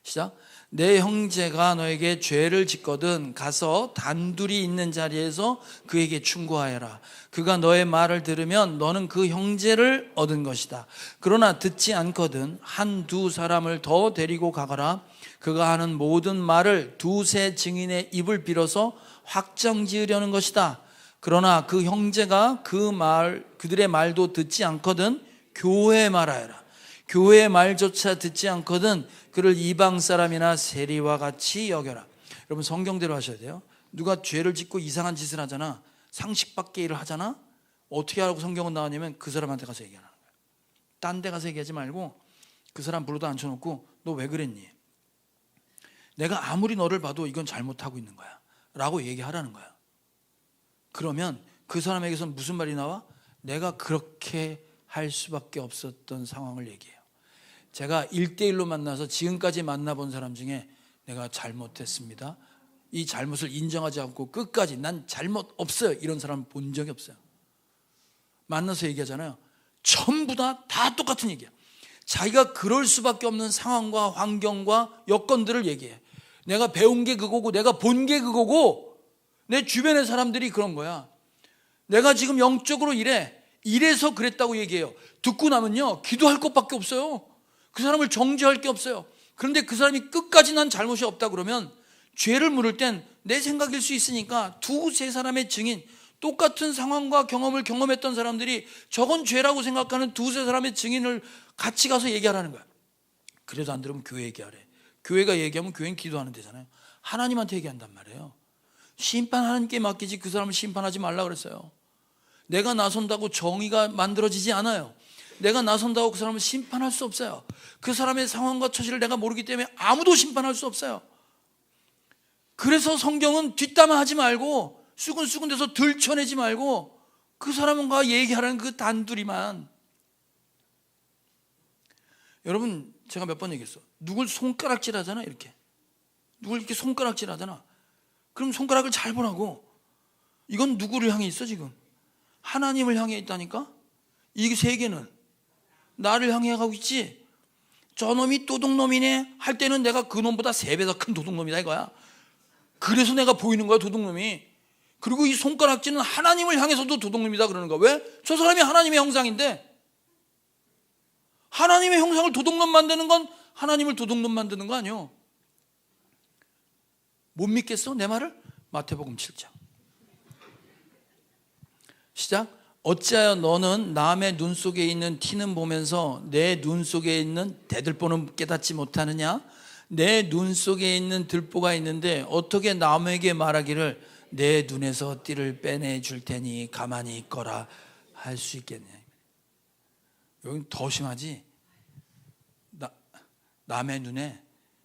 시작. 내 형제가 너에게 죄를 짓거든 가서 단둘이 있는 자리에서 그에게 충고하여라. 그가 너의 말을 들으면 너는 그 형제를 얻은 것이다. 그러나 듣지 않거든 한두 사람을 더 데리고 가거라. 그가 하는 모든 말을 두세 증인의 입을 빌어서 확정지으려는 것이다. 그러나 그 형제가 그들의 말도 듣지 않거든 교회의 말하여라. 교회의 말조차 듣지 않거든 그를 이방 사람이나 세리와 같이 여겨라. 여러분 성경대로 하셔야 돼요. 누가 죄를 짓고 이상한 짓을 하잖아. 상식 밖의 일을 하잖아. 어떻게 하라고 성경은 나왔냐면 그 사람한테 가서 얘기하는 거예요. 딴 데 가서 얘기하지 말고 그 사람 불러다 앉혀놓고 너 왜 그랬니? 내가 아무리 너를 봐도 이건 잘못하고 있는 거야 라고 얘기하라는 거야. 그러면 그 사람에게서 무슨 말이 나와? 내가 그렇게 할 수밖에 없었던 상황을 얘기해요. 제가 1대1로 만나서 지금까지 만나본 사람 중에 내가 잘못했습니다, 이 잘못을 인정하지 않고 끝까지 난 잘못 없어요 이런 사람 본 적이 없어요. 만나서 얘기하잖아요. 전부 다 똑같은 얘기야. 자기가 그럴 수밖에 없는 상황과 환경과 여건들을 얘기해. 내가 배운 게 그거고 내가 본 게 그거고 내 주변의 사람들이 그런 거야. 내가 지금 영적으로 이래서 그랬다고 얘기해요. 듣고 나면요 기도할 것밖에 없어요. 그 사람을 정죄할 게 없어요. 그런데 그 사람이 끝까지 난 잘못이 없다 그러면 죄를 물을 땐 내 생각일 수 있으니까 두세 사람의 증인, 똑같은 상황과 경험을 경험했던 사람들이 저건 죄라고 생각하는 두세 사람의 증인을 같이 가서 얘기하라는 거야. 그래도 안 들으면 교회 얘기하래. 교회가 얘기하면 교회는 기도하는 데잖아요. 하나님한테 얘기한단 말이에요. 심판 하나님께 맡기지 그 사람을 심판하지 말라 그랬어요. 내가 나선다고 정의가 만들어지지 않아요. 내가 나선다고 그 사람을 심판할 수 없어요. 그 사람의 상황과 처지를 내가 모르기 때문에 아무도 심판할 수 없어요. 그래서 성경은 뒷담화하지 말고 수근수근 돼서 들춰내지 말고 그 사람과 얘기하라는 그 단둘이만. 여러분, 제가 몇 번 얘기했어. 누굴 손가락질 하잖아, 이렇게. 누굴 이렇게 손가락질 하잖아. 그럼 손가락을 잘 보라고. 이건 누구를 향해 있어, 지금? 하나님을 향해 있다니까? 이 세계는 나를 향해 가고 있지. 저놈이 도둑놈이네 할 때는 내가 그 놈보다 3배 더 큰 도둑놈이다 이거야. 그래서 내가 보이는 거야, 도둑놈이. 그리고 이 손가락질은 하나님을 향해서도 도둑놈이다 그러는 거야. 왜? 저 사람이 하나님의 형상인데. 하나님의 형상을 도둑놈 만드는 건 하나님을 도둑놈 만드는 거 아니요. 못 믿겠어? 내 말을? 마태복음 7장 시작. 어찌하여 너는 남의 눈 속에 있는 티는 보면서 내 눈 속에 있는 대들보는 깨닫지 못하느냐? 내 눈 속에 있는 들보가 있는데 어떻게 남에게 말하기를 내 눈에서 띠를 빼내줄 테니 가만히 있거라 할 수 있겠냐? 여긴 더 심하지. 남의 눈에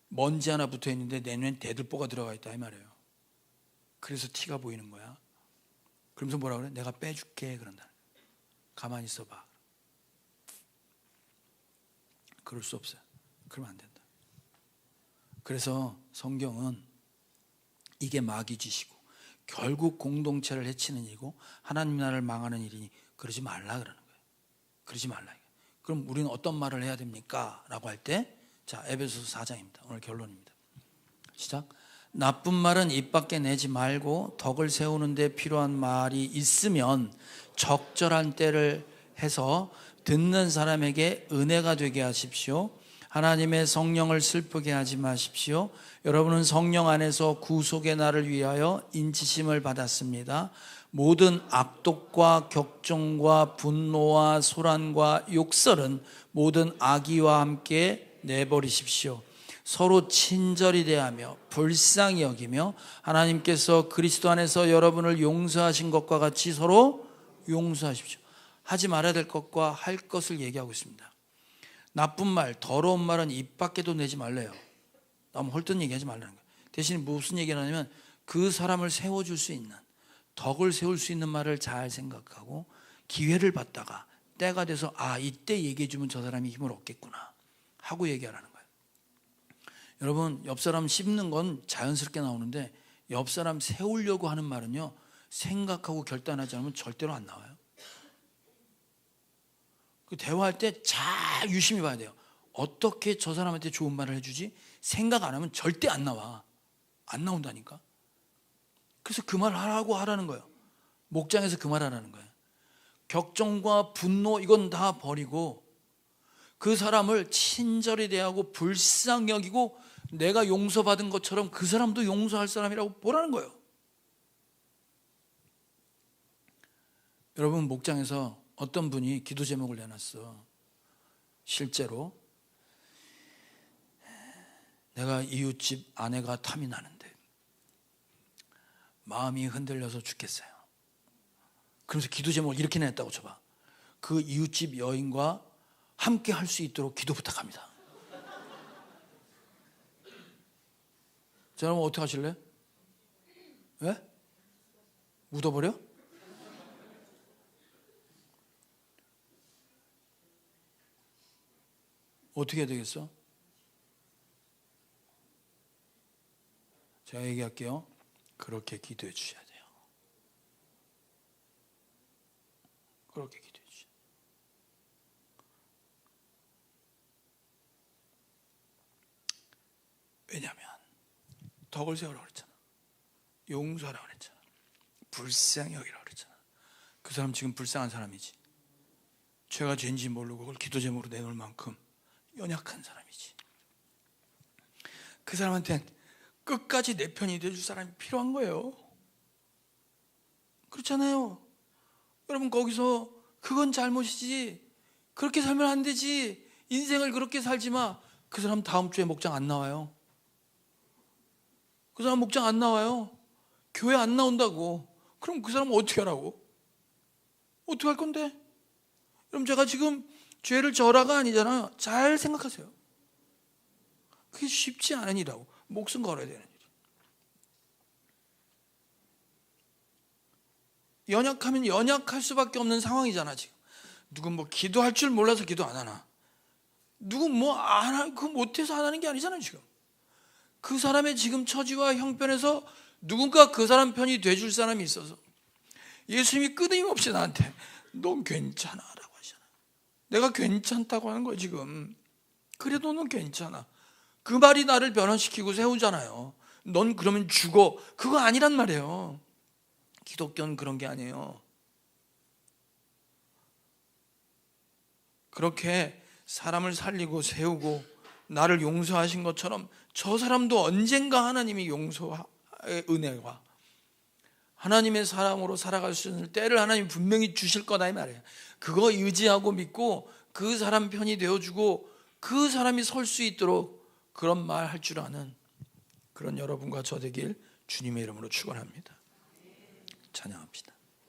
먼지 하나 붙어 있는데 내 눈엔 대들보가 들어가 있다 이 말이에요. 그래서 티가 보이는 거야. 그러면서 뭐라 그래? 내가 빼줄게 그런다. 가만히 있어봐. 그럴 수 없어요. 그러면 안 된다. 그래서 성경은 이게 마귀짓이고 결국 공동체를 해치는 일이고 하나님 나라를 망하는 일이니 그러지 말라 그러는 거예요. 그러지 말라. 그럼 우리는 어떤 말을 해야 됩니까? 라고 할 때, 자, 에베소서 4장입니다. 오늘 결론입니다. 시작. 나쁜 말은 입 밖에 내지 말고 덕을 세우는 데 필요한 말이 있으면 적절한 때를 해서 듣는 사람에게 은혜가 되게 하십시오. 하나님의 성령을 슬프게 하지 마십시오. 여러분은 성령 안에서 구속의 날을 위하여 인치심을 받았습니다. 모든 악독과 격종과 분노와 소란과 욕설은 모든 악의와 함께 내버리십시오. 서로 친절히 대하며 불쌍히 여기며 하나님께서 그리스도 안에서 여러분을 용서하신 것과 같이 서로 용서하십시오. 하지 말아야 될 것과 할 것을 얘기하고 있습니다. 나쁜 말, 더러운 말은 입 밖에도 내지 말래요. 너무 헐뜯는 얘기하지 말라는 거예요. 대신 무슨 얘기를 하냐면 그 사람을 세워줄 수 있는, 덕을 세울 수 있는 말을 잘 생각하고 기회를 받다가 때가 돼서 이때 얘기해 주면 저 사람이 힘을 얻겠구나 하고 얘기하라는 거예요. 여러분, 옆 사람 씹는 건 자연스럽게 나오는데 옆 사람 세우려고 하는 말은요, 생각하고 결단하지 않으면 절대로 안 나와요. 그 대화할 때 잘 유심히 봐야 돼요. 어떻게 저 사람한테 좋은 말을 해주지? 생각 안 하면 절대 안 나와. 안 나온다니까. 그래서 그 말 하라는 거예요. 목장에서 그 말 하라는 거예요. 격정과 분노 이건 다 버리고 그 사람을 친절히 대하고 불쌍히 여기고 내가 용서받은 것처럼 그 사람도 용서할 사람이라고 보라는 거예요. 여러분, 목장에서 어떤 분이 기도 제목을 내놨어. 실제로 내가 이웃집 아내가 탐이 나는데 마음이 흔들려서 죽겠어요. 그래서 기도 제목을 이렇게 냈다고 쳐봐. 그 이웃집 여인과 함께 할 수 있도록 기도 부탁합니다. 자, 여러분 어떻게 하실래? 왜? 묻어버려? 어떻게 해야 되겠어? 제가 얘기할게요. 그렇게 기도해 주셔야 돼요. 그렇게 기도해 주셔야 돼요. 왜냐하면 덕을 세우라고 그랬잖아. 용서하라고 그랬잖아. 불쌍히 여기라고 그랬잖아. 그 사람 지금 불쌍한 사람이지. 죄가 죄인지 모르고 그걸 기도 제목으로 내놓을 만큼 연약한 사람이지. 그 사람한테는 끝까지 내 편이 돼줄 사람이 필요한 거예요. 그렇잖아요. 여러분, 거기서 그건 잘못이지, 그렇게 살면 안 되지, 인생을 그렇게 살지 마. 그 사람 다음 주에 목장 안 나와요. 그 사람 목장 안 나와요. 교회 안 나온다고. 그럼 그 사람은 어떻게 하라고? 어떻게 할 건데? 그럼 제가 지금 죄를 절하가 아니잖아요. 잘 생각하세요. 그게 쉽지 않은 일이라고. 목숨 걸어야 되는 일. 연약하면 연약할 수밖에 없는 상황이잖아 지금. 누구 뭐 기도할 줄 몰라서 기도 안 하나? 누구 뭐 안 하, 그거 못해서 안 하는 게 아니잖아요 지금. 그 사람의 지금 처지와 형편에서 누군가 그 사람 편이 돼줄 사람이 있어서 예수님이 끊임없이 나한테 넌 괜찮아 라고 하잖아. 내가 괜찮다고 하는 거야 지금. 그래도 넌 괜찮아. 그 말이 나를 변화시키고 세우잖아요. 넌 그러면 죽어. 그거 아니란 말이에요. 기독교는 그런 게 아니에요. 그렇게 사람을 살리고 세우고 나를 용서하신 것처럼 저 사람도 언젠가 하나님이 용서의 은혜와 하나님의 사랑으로 살아갈 수 있는 때를 하나님 분명히 주실 거다 이 말이에요. 그거 의지하고 믿고 그 사람 편이 되어주고 그 사람이 설 수 있도록 그런 말 할 줄 아는 그런 여러분과 저 되길 주님의 이름으로 축원합니다. 찬양합시다.